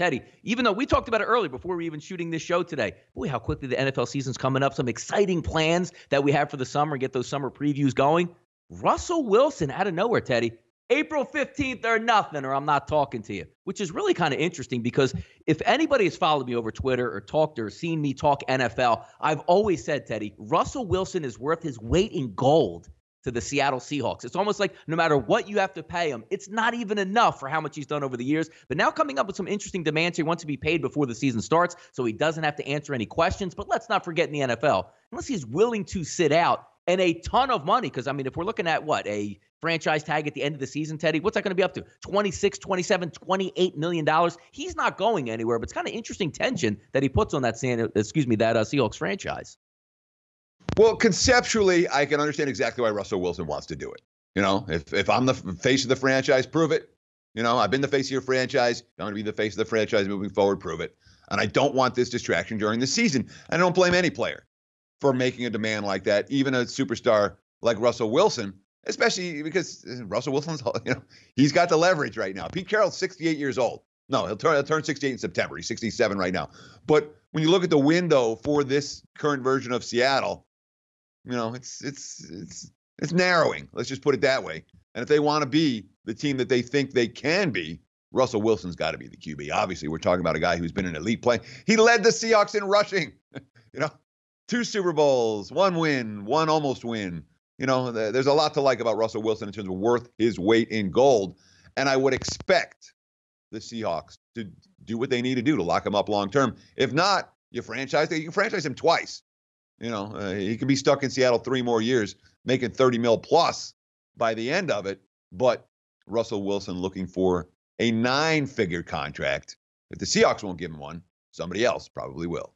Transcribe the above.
Teddy, even though we talked about it earlier before we were even shooting this show today, boy, how quickly the NFL season's coming up. Some exciting plans that we have for the summer, get those summer previews going. Russell Wilson out of nowhere, Teddy. April 15th or nothing, or I'm not talking to you, which is really kind of interesting because if anybody has followed me over Twitter or talked or seen me talk NFL, I've always said, Teddy, Russell Wilson is worth his weight in gold to the Seattle Seahawks. It's almost like no matter what you have to pay him, it's not even enough for how much he's done over the years. But now coming up with some interesting demands, he wants to be paid before the season starts so he doesn't have to answer any questions. But let's not forget in the NFL, unless he's willing to sit out and a ton of money, because, I mean, if we're looking at what, a franchise tag at the end of the season, Teddy, what's that going to be up to? 26, 27, $28 million. He's not going anywhere, but it's kind of interesting tension that he puts on that Seahawks franchise. Well, conceptually, I can understand exactly why Russell Wilson wants to do it. You know, if I'm the face of the franchise, prove it. You know, I've been the face of your franchise. I'm going to be the face of the franchise moving forward, prove it. And I don't want this distraction during the season. I don't blame any player for making a demand like that, even a superstar like Russell Wilson, especially because Russell Wilson's, you know, he's got the leverage right now. Pete Carroll's 68 years old. No, he'll turn 68 in September. He's 67 right now. But when you look at the window for this current version of Seattle, you know, it's narrowing. Let's just put it that way. And if they want to be the team that they think they can be, Russell Wilson's got to be the QB. Obviously, we're talking about a guy who's been an elite player. He led the Seahawks in rushing. You know, 2 Super Bowls, 1 win, 1 almost win. You know, there's a lot to like about Russell Wilson in terms of worth his weight in gold. And I would expect the Seahawks to do what they need to do to lock him up long term. If not, you can franchise him twice. You know, he could be stuck in Seattle 3 more years, making $30 million plus by the end of it. But Russell Wilson looking for a 9-figure contract. If the Seahawks won't give him one, somebody else probably will.